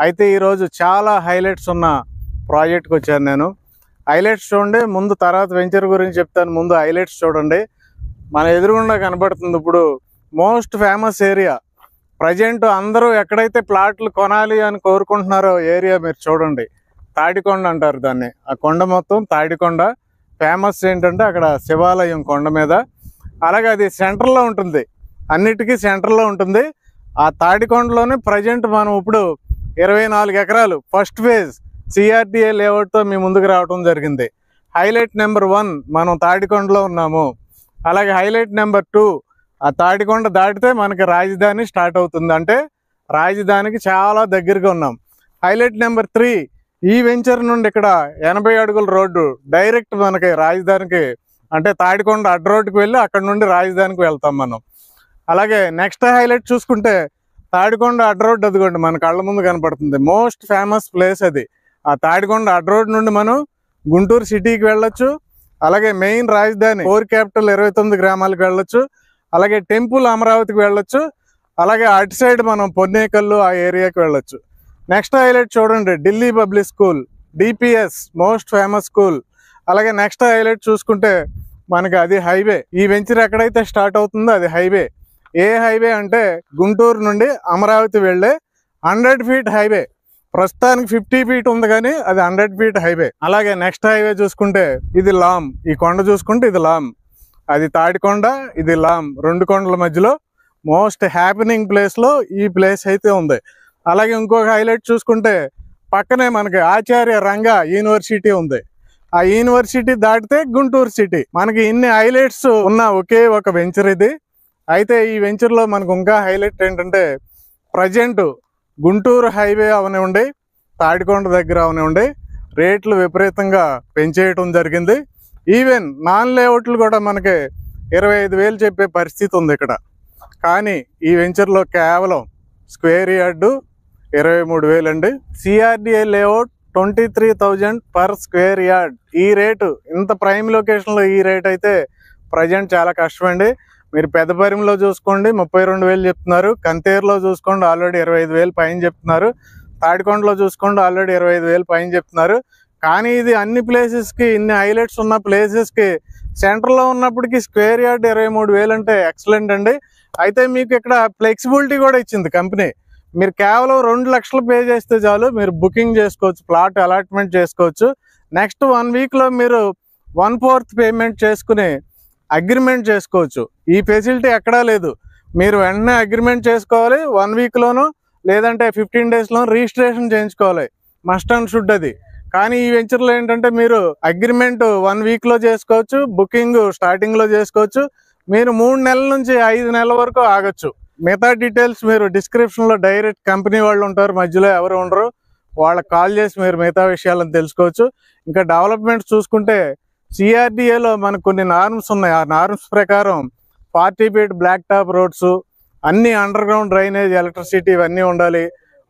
అయితే ఈరోజు చాలా హైలైట్స్ ఉన్న ప్రాజెక్ట్కి వచ్చాను నేను. హైలైట్స్ చూడండి, ముందు తర్వాత వెంచర్ గురించి చెప్తాను. ముందు హైలైట్స్ చూడండి. మన ఎదురుగుండా కనబడుతుంది ఇప్పుడు మోస్ట్ ఫేమస్ ఏరియా. ప్రజెంట్ అందరూ ఎక్కడైతే ప్లాట్లు కొనాలి అని కోరుకుంటున్నారో ఏరియా మీరు చూడండి. తాడికొండ అంటారు దాన్ని. ఆ కొండ మొత్తం తాడికొండ. ఫేమస్ ఏంటంటే అక్కడ శివాలయం కొండ మీద. అలాగే అది సెంటర్లో ఉంటుంది, అన్నిటికీ సెంటర్లో ఉంటుంది. ఆ తాడికొండలోనే ప్రజెంట్ మనం ఇప్పుడు 24 ఎకరాలు ఫస్ట్ ఫేజ్ సిఆర్డిఏ లేఅవుట్తో మీ ముందుకు రావడం జరిగింది. హైలైట్ నెంబర్ 1 మనం తాడికొండలో ఉన్నాము. అలాగే హైలైట్ నెంబర్ 2 ఆ తాడికొండ దాటితే మనకి రాజధాని స్టార్ట్ అవుతుంది, అంటే రాజధానికి చాలా దగ్గరగా ఉన్నాం. హైలైట్ నెంబర్ 3 ఈ వెంచర్ నుండి ఇక్కడ 80 అడుగుల రోడ్డు డైరెక్ట్ మనకి రాజధానికి, అంటే తాడికొండ అడ్డ రోడ్డుకి వెళ్ళి అక్కడ నుండి రాజధానికి వెళ్తాం మనం. అలాగే నెక్స్ట్ హైలైట్ చూసుకుంటే తాడికొండ అడ్డ రోడ్డు, అదిగోండి మన కళ్ళ ముందు కనపడుతుంది. మోస్ట్ ఫేమస్ ప్లేస్ అది. ఆ తాడికొండ అడ్డ రోడ్డు నుండి మనం గుంటూరు సిటీకి వెళ్ళొచ్చు. అలాగే మెయిన్ రాజధాని 4 క్యాపిటల్ 29 గ్రామాలకు వెళ్ళొచ్చు. అలాగే టెంపుల్ అమరావతికి వెళ్ళొచ్చు. అలాగే అటు సైడ్ మనం పొన్నేకల్లు ఆ ఏరియాకి వెళ్ళొచ్చు. నెక్స్ట్ హైలైట్ చూడండి, Delhi public school DPS most famous school. అలాగే నెక్స్ట్ హైలైట్ చూసుకుంటే మనకి అది హైవే. ఈ వెంచర్ ఎక్కడైతే స్టార్ట్ అవుతుందో అది హైవే. ఏ హైవే అంటే గుంటూరు నుండి అమరావతి వెళ్ళే 100 ఫీట్ హైవే. ప్రస్తుతానికి 50 ఫీట్ ఉంది కానీ అది 100 ఫీట్ హైవే. అలాగే నెక్స్ట్ హైవే చూసుకుంటే ఇది లామ్. ఈ కొండ చూసుకుంటే ఇది లామ్, అది తాడికొండ, ఇది లామ్. 2 కొండల మధ్యలో మోస్ట్ హ్యాపెనింగ్ ప్లేస్లో ఈ ప్లేస్ అయితే ఉంది. అలాగే ఇంకొక హైలైట్ చూసుకుంటే పక్కనే మనకి ఆచార్య రంగా యూనివర్సిటీ ఉంది. ఆ యూనివర్సిటీ దాటితే గుంటూరు సిటీ. మనకి ఇన్ని హైలైట్స్ ఉన్న ఒకే ఒక వెంచర్ ఇది. అయితే ఈ వెంచర్లో మనకు ఇంకా హైలైట్ ఏంటంటే ప్రజెంట్ గుంటూరు హైవే అవనివ్వండి, తాడికొండ దగ్గర అవనివ్వండి, రేట్లు విపరీతంగా పెంచేయటం జరిగింది. ఈవెన్ నాన్ లేఅవుట్లు కూడా మనకి 25,000 చెప్పే పరిస్థితి ఉంది ఇక్కడ. కానీ ఈ వెంచర్లో కేవలం స్క్వేర్ యార్డు 23,000 అండి. CRDA layout 23,000 per square yard. ఈ రేటు ఇంత ప్రైమ్ లొకేషన్లో ఈ రేట్ అయితే ప్రజెంట్ చాలా కష్టమండి. మీరు పెద్దపరిమిలో చూసుకోండి 32,000 చెప్తున్నారు. కంతేరులో చూసుకోండి ఆల్రెడీ 25,000 పైన చెప్తున్నారు. తాడికొండలో చూసుకోండి ఆల్రెడీ 25,000 పైన చెప్తున్నారు. కానీ ఇది అన్ని ప్లేసెస్కి, ఇన్ని హైలైట్స్ ఉన్న ప్లేసెస్కి సెంటర్లో ఉన్నప్పటికీ స్క్వేర్ యార్డ్ 23,000 అంటే ఎక్సలెంట్ అండి. అయితే మీకు ఇక్కడ ఫ్లెక్సిబిలిటీ కూడా ఇచ్చింది కంపెనీ. మీరు కేవలం 2 లక్షలు పే చేస్తే చాలు, మీరు బుకింగ్ చేసుకోవచ్చు, ప్లాట్ అలాట్మెంట్ చేసుకోవచ్చు. నెక్స్ట్ 1 వీక్లో మీరు 1/4 పేమెంట్ చేసుకుని అగ్రిమెంట్ చేసుకోవచ్చు. ఈ ఫెసిలిటీ ఎక్కడా లేదు. మీరు వెంటనే అగ్రిమెంట్ చేసుకోవాలి 1 వీక్లోనూ, లేదంటే 15 డేస్లో రిజిస్ట్రేషన్ చేయించుకోవాలి. మస్ట్ అండ్ షుడ్ అది. కానీ ఈ వెంచర్లో ఏంటంటే మీరు అగ్రిమెంట్ 1 వీక్లో చేసుకోవచ్చు, బుకింగ్ స్టార్టింగ్లో చేసుకోవచ్చు. మీరు 3 నెలల నుంచి 5 నెలల వరకు ఆగచ్చు. మిగతా డీటెయిల్స్ మీరు డిస్క్రిప్షన్లో డైరెక్ట్ కంపెనీ వాళ్ళు ఉంటారు, మధ్యలో ఎవరు ఉండరు, వాళ్ళకి కాల్ చేసి మీరు మిగతా విషయాలను తెలుసుకోవచ్చు. ఇంకా డెవలప్మెంట్స్ చూసుకుంటే సిఆర్డిఏలో మనకు కొన్ని నార్మ్స్ ఉన్నాయి. ఆ నార్మ్స్ ప్రకారం 40 ఫీట్ బ్లాక్ టాప్ రోడ్స్, అన్ని అండర్ గ్రౌండ్ డ్రైనేజ్, ఎలక్ట్రిసిటీ ఇవన్నీ ఉండాలి.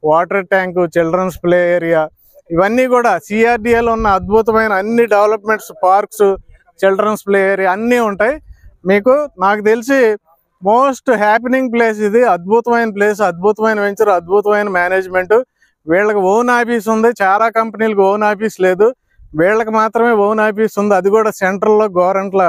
Water tank, children's play area, ఇవన్నీ కూడా సిఆర్డిఏలో ఉన్న అద్భుతమైన అన్ని developments, parks, children's play area అన్నీ ఉంటాయి. మీకు నాకు తెలిసి మోస్ట్ హ్యాపెనింగ్ ప్లేస్ ఇది. అద్భుతమైన ప్లేస్, అద్భుతమైన వెంచర్, అద్భుతమైన మేనేజ్మెంట్. వీళ్ళకి ఓన్ ఆఫీస్ ఉంది. చాలా కంపెనీలకు ఓన్ ఆఫీస్ లేదు, వీళ్ళకి మాత్రమే ఓన్ ఆఫీస్ ఉంది. అది కూడా సెంట్రల్లో గోరంట్ల